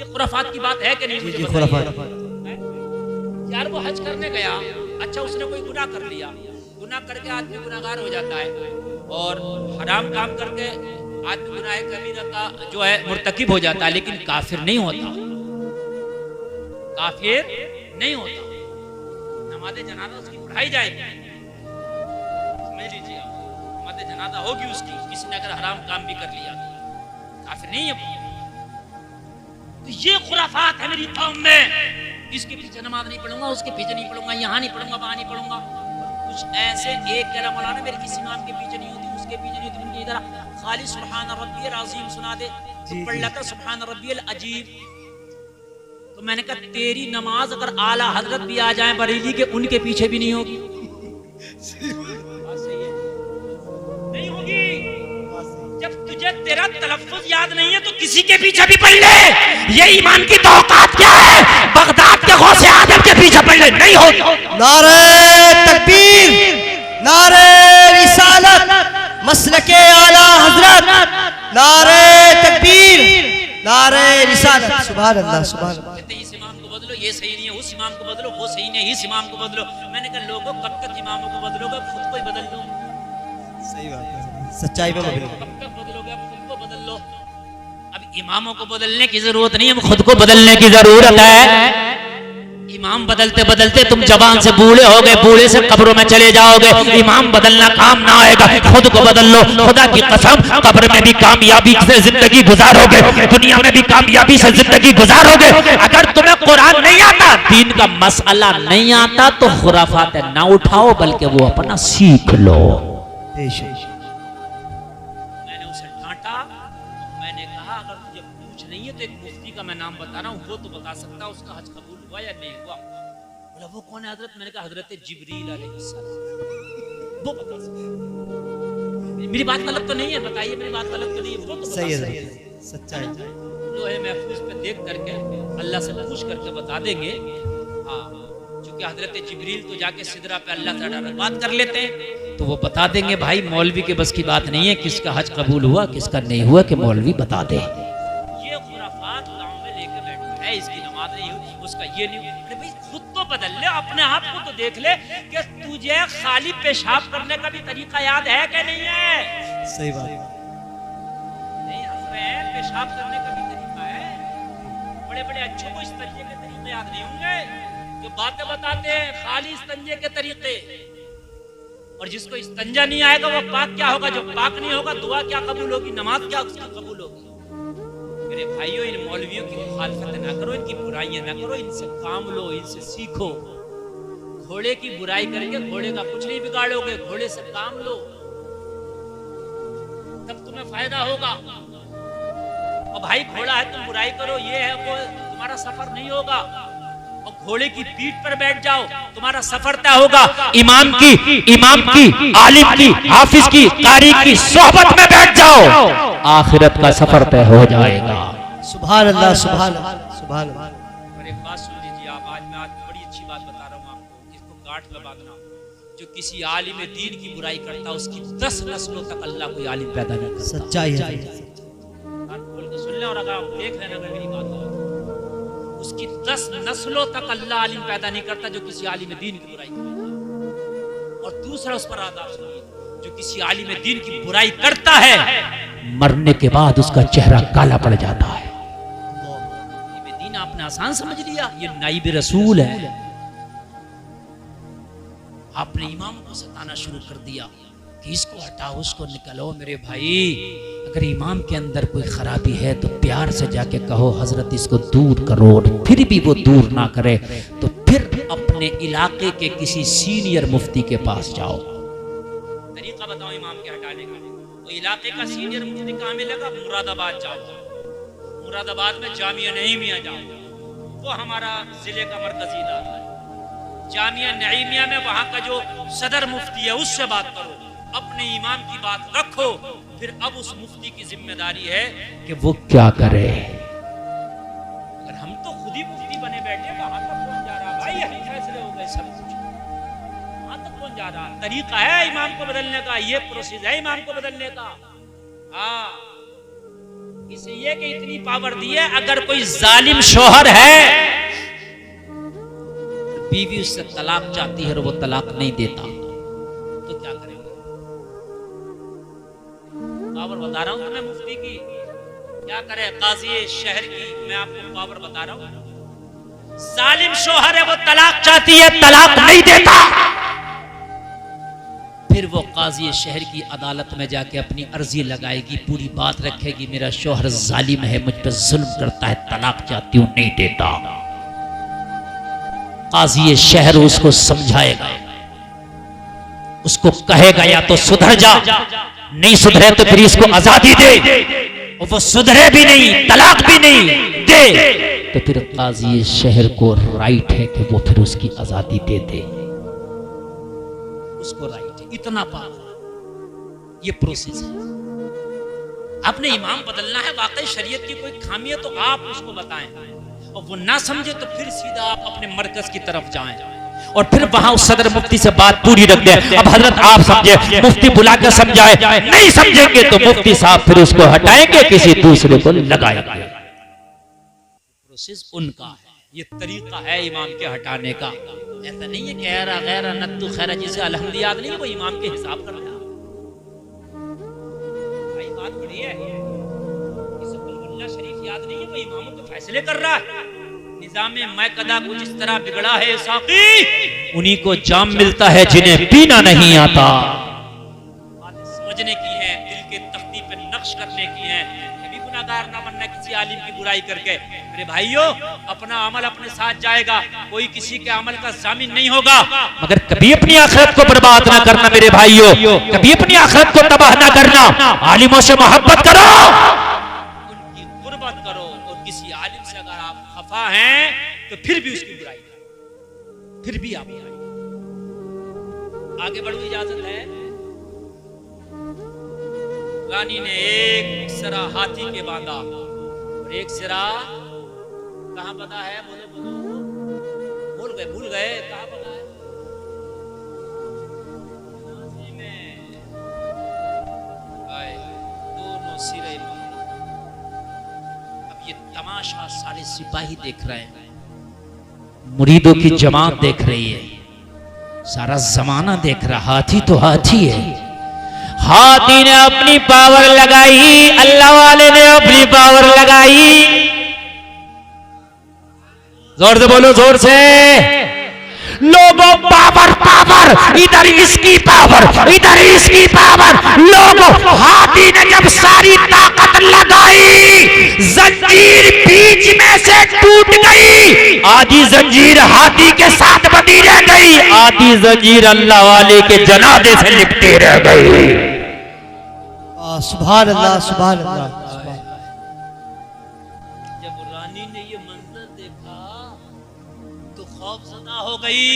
ये खुराफात की बात है कि नहीं? मुझे यार वो हज करने गया, अच्छा उसने कोई गुनाह कर लिया, गुनाह करके आदमी गुनाहगार हो जाता है, और हराम काम करके आदमी गुनाह कबीरा का जो है मुर्तकिब हो जाता है, लेकिन काफिर नहीं होता, काफिर नहीं होता। नमाज़े जनाजा उसकी पढ़ाई जाएगी, समझ लीजिए, नमाज़े जनाजा होगी उसकी, किसी ने अगर हराम काम भी कर लिया तो काफिर नहीं है। तो ये खुराफात है मेरी कौम में, इसके पीछे नमाज नहीं पढ़ूंगा, उसके पीछे नहीं पढ़ूंगा, यहाँ नहीं पढ़ूंगा, वहां नहीं पढ़ूंगा। कुछ ऐसे एक कह रहा मौलाना मेरे किसी इमाम के पीछे नहीं होती, उसके पीछे नहीं होती, इधर खाली सुभान रब्बियल अज़ीम सुना दे तो पढ़ लेता सुभान रब्बियल अजीब। तो मैंने कहा तेरी नमाज अगर आला हजरत भी आ जाए बरेली के, उनके पीछे भी नहीं होगी, नहीं होगी। जब तुझे तेरा तलफ्फुज़ याद नहीं है तो किसी के पीछे भी पढ़ ले। ये ईमान की तो औकात क्या है, बगदाद के गौसे आदम के पीछे पढ़ ले, नहीं होगी। नारे तकबीर, नारे रिसालत, मसलके आला हजरत, नारे तकबीर, नारे रिसालत। सुभान अल्लाह, सुभान अल्लाह। इस इमाम को बदलो, ये सही नहीं है, उस इमाम को बदलो, वो सही नहीं है, इस इमाम को बदलो। मैंने कहा लोगों कब तक इमामों को बदलोगे, खुद को ही बदल दो। सही बात है, सच्चाई में कब तक बदलोगे, अब खुद को बदल लो। अब इमामों को बदलने की जरूरत नहीं है, खुद को बदलने की जरूरत है। इमाम बदलते बदलते तुम जवान से बूढ़े हो गए, बूढ़े से कब्रों में चले जाओगे। इमाम बदलना काम ना आएगा, खुद को बदल लो। खुदा की कसम, कब्र में भी कामयाबी से जिंदगी गुजारोगे, दुनिया में भी कामयाबी से जिंदगी गुजारोगे। अगर तुम्हें कुरान नहीं आता, दीन का मसला नहीं आता, तो खुराफात ना उठाओ, बल्कि वो अपना सीख लो। मैंने उसे डांटा, मैंने कहा अगर तुझे पूछ नहीं है तो एक मुफ्ती का मैं नाम बता रहा हूँ, वो तो बता सकता है उसका हज कबूल हुआ या नहीं हुआ। बोला वो कौन है हजरत? मैंने कहा हजरत जिब्रील अलैहिस्सलाम, वो बता सकता है। मेरी बात गलत तो नहीं है, बताइए मेरी बात गलत तो नहीं है, वो तो बता सकता है। सच्चाई लोहे महफूज पे देख करके अल्लाह से पूछ करके बता देंगे। हाँ, क्योंकि हजरत जिब्रील तो जाके सिदरा पे अल्लाह से बात कर लेते हैं, तो वो बता देंगे। भाई मौलवी के बस की बात नहीं है किसका हज कबूल हुआ किसका नहीं हुआ, कि मौलवी बता दे। ये खुराफात गांव में लेके बैठा है, इसकी नमाज नहीं हुई, उसका ये नहीं हुआ। अरे भाई खुद तो बदल ले, अपने आप को तो देख ले कि तुझे खाली पेशाब करने का भी तरीका याद है कि नहीं है। सही बात, नहीं हंस रहे हैं, पेशाब करने का भी तरीका है। बड़े बड़े अच्छों को इस तरीके के तरीके याद नहीं होंगे जो बातें बताते हैं, खाली इस्तंजे के तरीके। और जिसको इस्तंजा नहीं आएगा वो पाक क्या होगा, जो पाक नहीं होगा दुआ क्या कबूल होगी, नमाज क्या उसकी कबूल होगी। मेरे भाइयों, इन मौलवियों की मुखालफत ना करो, इनकी बुराइयां ना करो, इनसे काम लो, इनसे सीखो। घोड़े की बुराई करके घोड़े का कुछ नहीं बिगाड़ोगे, घोड़े से काम लो, तब तुम्हें फायदा होगा। और भाई घोड़ा है, तुम बुराई करो, ये है वो, तुम्हारा सफर नहीं होगा। और घोड़े की पीठ पर बैठ जाओ, तुम्हारा सफर तय होगा। इमाम की, आलिम की, हाफिज की, कारी की सोहबत में बैठ जाओ, आखिरत का सफर तय हो जाएगा। सुभान अल्लाह, सुभान अल्लाह, सुभान अल्लाह। और एक बात सुन लीजिए आप, आज मैं बड़ी अच्छी बात बता रहा हूँ आपको, इसको गांठ में बांधना। जो किसी आलिम दीन की बुराई करता, उसकी 10 नस्लों तक अल्लाह कोई आलिम पैदा नहीं करता। सच्चाई है, बोल के सुन ले, और अगर आप देख लेना मेरी बात, उसकी 10 नस्लों तक अल्लाह आलिम पैदा नहीं करता जो किसी आलिम दीन की बुराई करता। और दूसरा उस पर आदाब सुनिए, जो किसी आलिम दीन की बुराई करता है, मरने के बाद उसका चेहरा काला पड़ जाता है। आलिम दीन आपने आसान समझ लिया, ये नाइब रसूल है। आपने इमाम को सताना शुरू कर दिया कि इसको हटाओ, उसको निकालो। मेरे भाई, अगर इमाम के अंदर कोई खराबी है तो प्यार से जाके कहो हजरत इसको दूर करो, फिर भी वो दूर ना करे तो फिर अपने इलाके के किसी सीनियर मुफ्ती के पास जाओ। तरीका बताओ इमाम के हटाने का। वो इलाके का सीनियर मुफ्ती कहाँ मिलेगा? मुरादाबाद जाओ, मुरादाबाद में जामिया नईमिया जाओ, वो हमारा जिले का मरकजी इदारा है। जामिया नईमिया में वहां का जो सदर मुफ्ती है उससे बात करो, अपने इमाम की बात रखो। फिर अब उस मुफ्ती की जिम्मेदारी है कि वो क्या करे। अगर हम तो खुद ही मुफ्ती बने बैठे, वहां तक कौन जा रहा भाई? हम फैसले हो गए सब कुछ, वहां तक कौन जा रहा? तरीका है इमाम को बदलने का, ये प्रोसेस है इमाम को बदलने का। हाँ, इसलिए कि इतनी पावर दी है, अगर कोई जालिम शौहर है, बीवी उससे तलाक चाहती है और वो तलाक नहीं देता, तो क्या करेंगे? पावर बता रहा हूं तुम्हें मुफ्ती की, क्या करे काजी शहर की, मैं आपको पावर बता रहा हूं। जालिम शौहर है, वो तलाक चाहती है, तलाक नहीं देता, फिर वो काजी शहर की अदालत में जाके अपनी अर्जी लगाएगी, पूरी बात रखेगी, मेरा शौहर जालिम है, मुझ पर जुल्म करता है, तलाक चाहती हूं, नहीं देता। काजी शहर उसको समझाएगा, उसको कहेगा या तो सुधर जा, नहीं सुधरे तो फिर इसको आजादी दे, और वो सुधरे भी नहीं, तलाक भी नहीं दे, तो फिर काजी शहर को राइट है कि वो फिर उसकी आजादी दे दे, उसको राइट है। इतना पावर, ये प्रोसेस है। आपने इमाम बदलना है, वाकई शरीयत की कोई खामी है तो आप उसको बताएं, और वो ना समझे तो फिर सीधा आप अपने मरकज की तरफ जाएं और फिर वहां उस सदर मुफ्ती से बात पूरी रख दें। अब हजरत आप समझे, मुफ्ती बुला कर समझाए, नहीं समझेंगे तो मुफ्ती साहब फिर उसको हटाएंगे, किसी दूसरे को लगाएंगे। प्रोसेस उनका है, ये तरीका है इमाम के हटाने का। ऐसा नहीं है गैरा गैरा नत्तु खैरा, जिसे अलहम्द याद नहीं, वो इमाम के हिसाब करता भाई, बात बड़ी है। इसे बुलबुल्ला शरीफ याद नहीं है, वो इमामों के फैसले कर रहा है। निजामे मैं कदा कुछ इस तरह बिगड़ा है साकी, उन्हीं को जाम मिलता है जिन्हें पीना नहीं आता। बातें समझने की है, दिल के तख्ती पे नक्श करने की है, कभी गुनाहगार ना बनना किसी आलिम की बुराई करके। मेरे भाइयों, अपना अमल अपने साथ जाएगा, कोई किसी के अमल का जामिन नहीं होगा, मगर कभी अपनी आखिरत को बर्बाद ना करना मेरे भाइयों, कभी अपनी आखिरत को तबाह ना करना। आलिमों से मोहब्बत करो, उनकी गुर्बत करो, और किसी आलिम से अगर आप खफा हैं तो फिर भी उसकी बुराई करो, फिर भी आप आगे बढ़ो, इजाजत है। रानी ने एक सिरा हाथी के बांधा और एक सिरा कहां पता है, बोलो बोलो, भूल गए कहां पता है, दोनों सिरे। अब ये तमाशा सारे सिपाही देख रहे हैं, मुरीदों की जमात देख रही है, सारा जमाना देख रहा। हाथी तो हाथी है, हाथी ने अपनी पावर लगाई, अल्लाह वाले ने अपनी पावर लगाई। जोर से बोलो, जोर से। लोगों पावर पावर, इधर इसकी पावर, इधर इसकी पावर। लोगों, हाथी ने जब सारी ताकत लगाई, जंजीर बीच में से टूट गई, आधी जंजीर हाथी के साथ बंधी रह गई, आधी जंजीर अल्लाह वाले के जनाजे से लिपटी रह गई। सुभान अल्लाह, सुभान अल्लाह। जब रानी ने ये मंजर देखा तो खौफजदा हो गई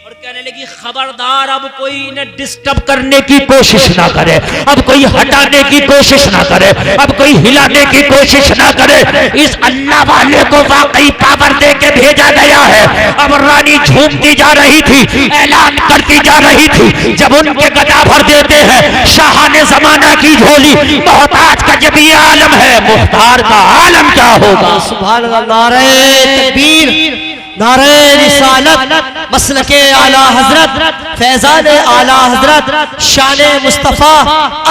और कहने लगी, खबरदार, अब कोई इन्हें डिस्टर्ब करने की कोशिश ना करे, अब कोई हटाने की कोशिश ना करे, अब कोई हिलाने की कोशिश ना करे। इस अल्लाह वाले को वाकई पावर दे के भेजा गया है। अब रानी झूमती जा रही थी, ऐलान करती जा रही थी, जब उनके गदा भर देते हैं शाहाने जमाना की झोली, मोहताज का जब ये आलम है, मुख्तार का आलम क्या होगा। सुभान अल्लाह। नारे तकबीर, नारे रिसालत, मसलके आला हजरत, फैजान आला हजरत, शाने मुस्तफा,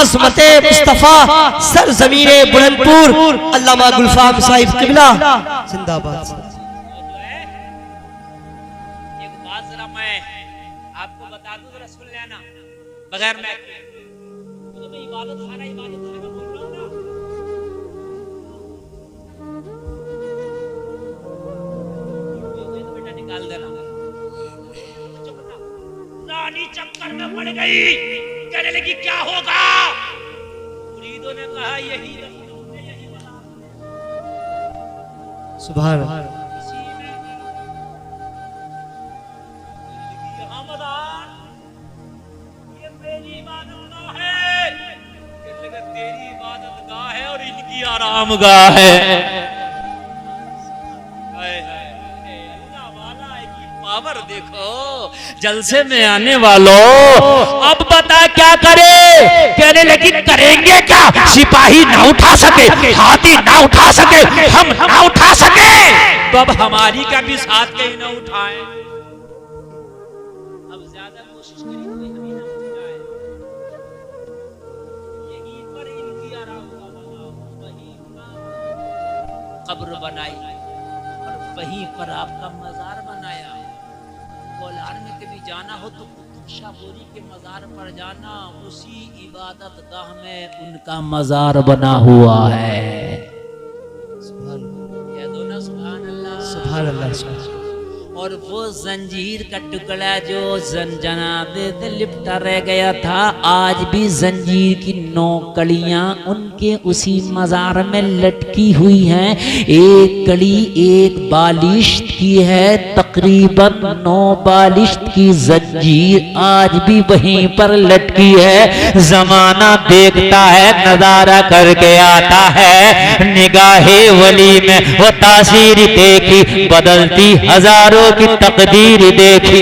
अजमते मुस्तफा, सरजमीने बुलंदपुर, अल्लामा गुलफाम साहिब किबला जिंदाबाद। एक बात जरा मैं आपको बता दूं, जरा सुन लेना, बगैर मैं तो मैं इबादत खाना बोल रहा हूं ना। बेटा निकाल देना। रानी चक्कर में पड़ गई, कहने लगी क्या होगा। मुरीदों ने कहा यही बता। सुभान ये मेरी इबादतगाह है, तेरी इबादतगाह है और इनकी आरामगाह है। पावर देखो, जलसे में आने वालों, अब बता क्या करे। कहने लगी करेंगे क्या, सिपाही ना उठा सके, हाथी ना उठा सके, हम ना उठा सके, तो अब हमारी का भी साथ कहीं ना उठाए। अब ज्यादा कोशिश करें कोई हमें ना उठाए। यहीं पर इनकी आराम का बना, वहीं पर कब्र बनाई और वहीं पर आपका मजार बनाया। कोलार में कभी जाना हो तो शाहपुरी के मजार पर जाना, उसी इबादत गाह में उनका मजार बना हुआ है। कह दो ना सुभान अल्लाह, सुभान अल्लाह, सुभान अल्लाह। और वो जंजीर का टुकड़ा जो जनादे से लिपटा रह गया था, आज भी जंजीर की 9 कड़ियां उनके उसी मजार में लटकी हुई हैं। एक कड़ी एक बालिश्त की है, तकरीबन 9 बालिश्त की जंजीर आज भी वहीं पर लटकी है। जमाना देखता है, नजारा करके आता है, निगाहे वली में वो तासीर देखी, बदलती हजारों की तकदीर देखी।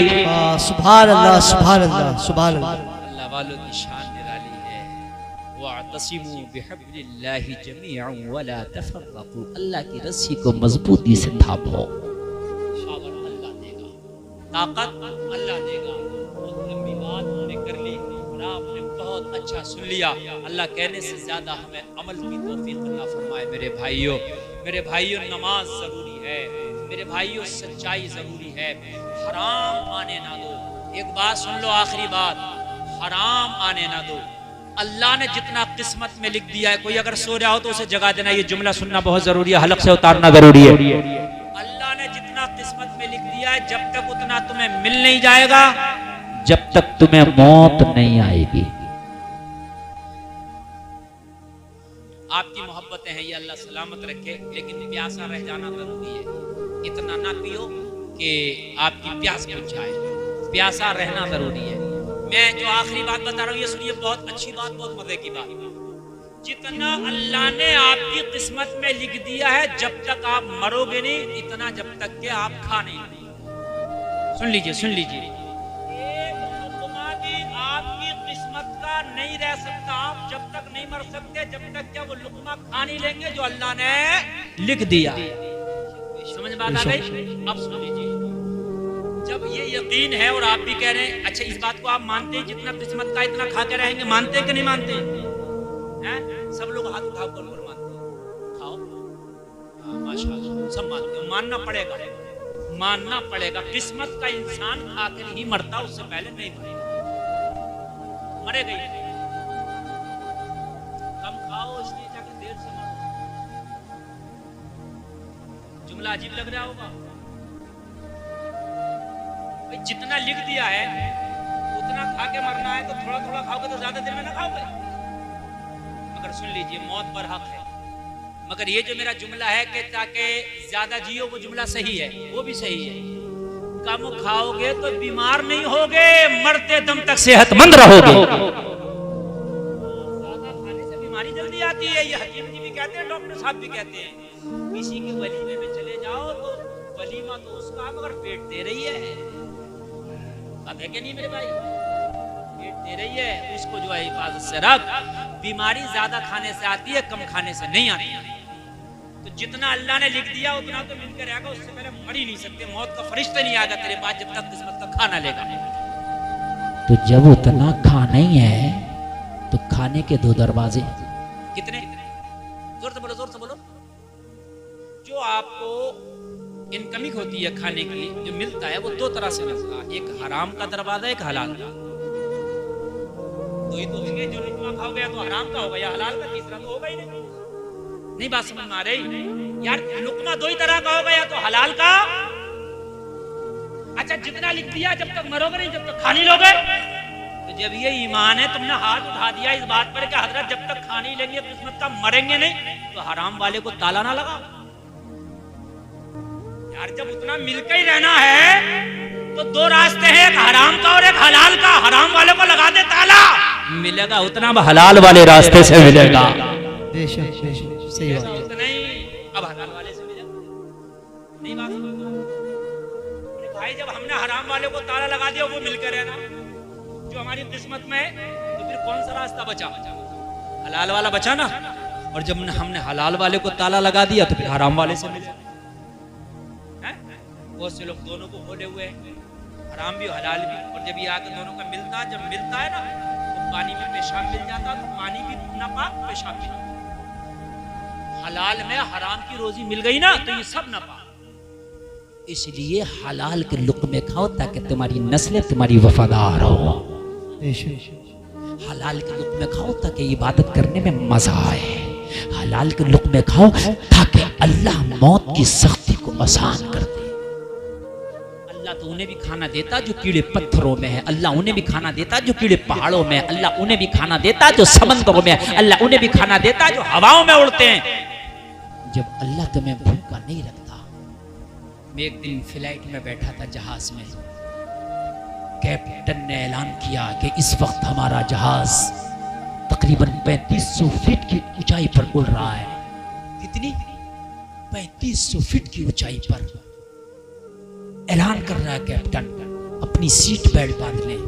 सुभान अल्लाह, सुभान अल्लाह, सुभान अल्लाह। अल्लाह वालों की शान निराली है। वअतसिमू बिहब्लिल्लाहि जमीअन वला तफर्रकू, अल्लाह की रस्सी को मजबूती से थामो। पावर अल्लाह देगा, ताकत अल्लाह देगा। बहुत लंबी बात हमने कर ली और आपने बहुत अच्छा सुन लिया। अल्लाह कहने से ज्यादा हमें अमल की तौफीक अता फरमाए। मेरे भाइयों, नमाज जरूरी है, मेरे भाइयों सच्चाई जरूरी है। हराम आने ना दो। एक बात सुन लो, आखिरी बात, हराम आने ना दो। अल्लाह ने जितना किस्मत में लिख दिया है, कोई अगर सो रहा हो तो उसे जगा देना। ये जुमला सुनना बहुत जरूरी है, हलक से उतारना जरूरी है। अल्लाह ने जितना किस्मत में लिख दिया है, जब तक उतना तुम्हें मिल नहीं जाएगा, जब तक तुम्हें मौत नहीं आएगी। आपकी मोहब्बतें हैं, ये अल्लाह सलामत रखे, लेकिन प्यासा रह जाना जरूरी है। इतना ना पियो कि आपकी प्यास बुझ जाए, प्यासा रहना जरूरी है। मैं जो आखिरी बात बता रहा हूँ, ये सुनिए, बहुत अच्छी बात, बहुत मजे की बात। जितना अल्लाह ने आपकी किस्मत में लिख दिया है, जब तक आप मरोगे नहीं, इतना जब तक के आप खा नहीं लेंगे। सुन लीजिए, सुन लीजिए, एक लुक़मा भी आपकी किस्मत का नहीं रह सकता। आप जब तक नहीं मर सकते, जब तक क्या वो लुक़मा खा नहीं लेंगे जो अल्लाह ने लिख दिया। समझ बात आ गई? अब सुन लीजिए, जब ये यकीन है और आप भी कह रहे हैं, अच्छा इस बात को आप मानते हैं, जितना किस्मत का इतना खा के रहेंगे, मानते हैं कि नहीं मानते हैं? सब लोग हाथ उठाओ कर मानते हैं। खाओ, हाँ माशाल्लाह, सब मानते हैं। मानना पड़ेगा, मानना पड़ेगा। किस्मत का इंसान खाकर ही मरता, उससे पहले नहीं मरेगा। मरेगा ही नहीं। कम खाओ इसलिए जाकर देर से मरो। जुमला अजीब लग रहा होगा भाई, जितना लिख दिया है उतना खा के मरना है, तो थोड़ा थोड़ा खाओगे तो ज्यादा देर में ना खाओगे। मगर सुन लीजिए, मौत बरहक है। मगर ये जो मेरा जुमला है कि ताकि ज्यादा जियो, वो जुमला सही है, वो भी सही है। कम खाओगे तो बीमार नहीं होगे, मरते दम तक सेहतमंद रहोगे। ज्यादा खाने से बीमारी जल्दी आती है, ये हकीम जी भी कहते हैं, डॉक्टर साहब भी कहते हैं। किसी के वलीमे में चले जाओ तो वलीमा तो उसका, मगर पेट दे रही है। अब है कि नहीं मेरे भाई? पेट दे रही है, उसको जो है हिफाजत से रख। बीमारी ज्यादा खाने से आती है, कम खाने से नहीं आती। तो जितना अल्लाह ने लिख दिया उतना तो मिलकर रहेगा, उससे पहले मर ही नहीं सकते। मौत का फरिश्ता नहीं आएगा तेरे पास जब तक किस्मत का खाना लेगा। तो जब उतना खाना ही है तो खाने के 2 दरवाजे कितने? जोर से बोलो, जोर से बोलो। जो आपको इनकमिंग होती है खाने की, जो मिलता है, वो 2 तरह से मिलता है। एक हराम का दरवाजा, एक हलाल का। तो ही तो होंगे, जो लुक़मा खाओगे तो हराम का होगा या हलाल का, तीसरा तो होगा ही नहीं। बात समझ में आ रही यार? लुक़मा 2 ही तरह का होगा, या तो हलाल का। अच्छा, जितना लिख दिया, जब तक मरोगे नहीं, जब तक खा नहीं लोगे। तो जब ये ईमान है, तुमने हाथ उठा दिया इस बात पर कि हजरत जब तक खा नहीं लेंगे किस्मत का, मरेंगे नहीं, तो हराम वाले को ताला ना लगा यार। जब उतना मिलकर ही रहना है तो 2 रास्ते हैं, एक हराम का और एक हलाल का। हराम वाले को लगा दे ताला, मिलेगा उतना हलाल वाले रास्ते से मिलेगा। बेशक, बेशक, सही बात है। उतना ही अब हलाल वाले से मिलेगा। नहीं बात भाई जब हमने हराम वाले को ताला लगा दिया, वो मिलकर है ना जो हमारी किस्मत में है, तो फिर कौन सा रास्ता बचा? हलाल वाला बचा ना। और जब हमने हलाल वाले को ताला लगा दिया तो फिर हराम वाले से मिले। बहुत से लोग दोनों को खोले हुए हैं, हराम भी हलाल भी। और जब ये आकर दोनों का जब मिलता है ना, तो पानी में पेशाब मिल जाता, तो पानी भी नापाक, पेशाब भी नापाक। हलाल में हराम की रोजी मिल गई ना, तो ये सब नापाक। इसलिए हलाल के लुक़्मे खाओ ताकि तुम्हारी नस्लें तुम्हारी वफादार हो। हलाल के लुक़्मे खाओ ताकि इबादत करने में मजा आए। हलाल के लुक़्मे खाओ ताकि अल्लाह मौत की सख्ती को आसान कर दे। अल्लाह तो उन्हें भी खाना देता जो कीड़े पत्थरों में है, अल्लाह उन्हें भी खाना देता जो कीड़े पहाड़ों में है, अल्लाह उन्हें भी खाना देता जो समंदरों में है, अल्लाह उन्हें भी खाना देता जो हवाओं में उड़ते हैं। जब अल्लाह तुम्हें भूखा नहीं रखता। मैं एक दिन फ्लाइट में बैठा था, जहाज में, कैप्टन ने ऐलान किया कि इस वक्त हमारा जहाज तकरीबन 3500 फीट की ऊंचाई पर उड़ रहा है। कितनी? 3500 फीट की ऊंचाई पर। ऐलान कर रहा है कैप्टन, अपनी सीट बेल्ट बांध लें,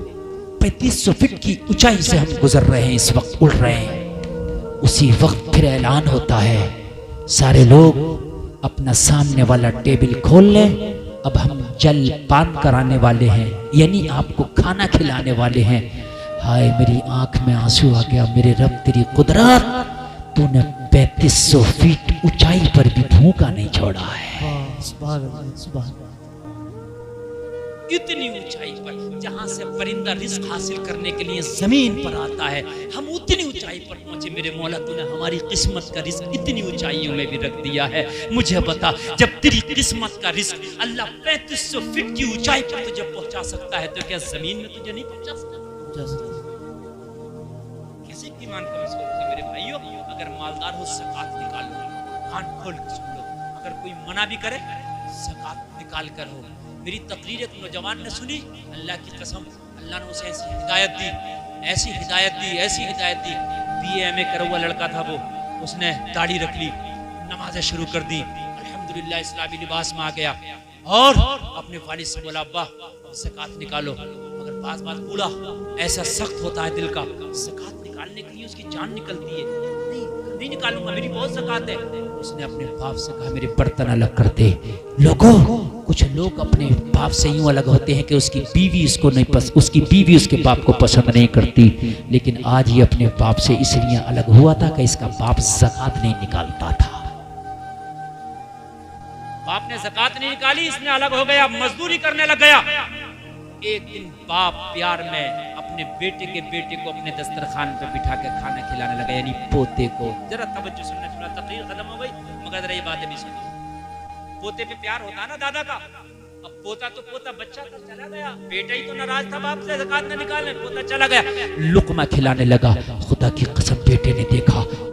3500 फीट की ऊंचाई से हम गुजर रहे हैं, इस वक्त उड़ रहे हैं। उसी वक्त फिर ऐलान होता है, सारे लोग अपना सामने वाला टेबल खोल लें, अब हम जल पान कराने वाले हैं, यानी आपको खाना खिलाने वाले हैं। हाय मेरी आंख में आंसू आ गया, मेरे रब तेरी कुदरत, तूने 3500 फीट ऊंचाई पर भी भूखा नहीं छोड़ा है। सुभान अल्लाह, सुभान अल्लाह। इतनी ऊंचाई पर जहां से परिंदा रिस्क हासिल करने के लिए जमीन पर आता है, हम उतनी ऊंचाई पर पहुंचे। मेरे मौला तूने हमारी किस्मत का रिस्क इतनी ऊंचाइयों में भी रख दिया है। मुझे बता, जब तेरी किस्मत का रिस्क अल्लाह 3500 फीट की ऊंचाई पर तुझे पहुंचा सकता है, तो क्या जमीन में तुझे नहीं पहुंचा सकता? किसी की ईमान कमजोर है मेरे भाइयों। अगर मालदार हो ज़कात निकालो, कान खोल के सुन लो। अगर कोई मना भी करे, ज़कात निकाल कर हो। मेरी तकरीर एक नौजवान ने सुनी, अल्लाह की कसम, अल्लाह ने उसे ऐसी हिदायत दी, ऐसी हिदायत दी, ऐसी हिदायत दी। BA करा हुआ लड़का था वो, उसने दाढ़ी रख ली, नमाजें शुरू कर दी, अल्हम्दुलिल्लाह इस्लामी लिबास में आ गया और अपने वालिद से बोला, अब्बा ज़कात निकालो। मगर बात बूढ़ा ऐसा सख्त होता है दिल का, ज़कात निकालने के लिए उसकी जान निकलती है, नहीं निकालूंगा, मेरी बहुत ज़कात है। उसने अपने बाप से कहा, मेरे बर्तन अलग कर दे। लोगों, कुछ लोग अपने बाप से यूं अलग होते हैं कि उसकी बीवी उसकी बीवी उसके बाप को पसंद नहीं करती, लेकिन आज ये अपने बाप से इसलिए अलग हुआ था कि इसका बाप ज़कात नहीं निकालता था। बाप ने ज़कात नहीं निकाली, इसने अलग हो गया, मजदूरी करने लग गया। एक दिन बाप प्यार में अपने बेटे को अपने दस्तरखान पे बिठा के खाना खिलाने लगा, यानी पोते को। जरा तवज्जो सुनना, थोड़ा तकरीर खत्म हो गई मगर जरा ये बातें भी सुनो। पोते पे प्यार होता है ना दादा का। अब पोता तो पोता, बच्चा तो चला गया, बेटा ही तो नाराज था बाप से ज़कात न निकालने, पोता चला गया, लुकमा खिलाने लगा। खुदा की कसम बेटे ने देखा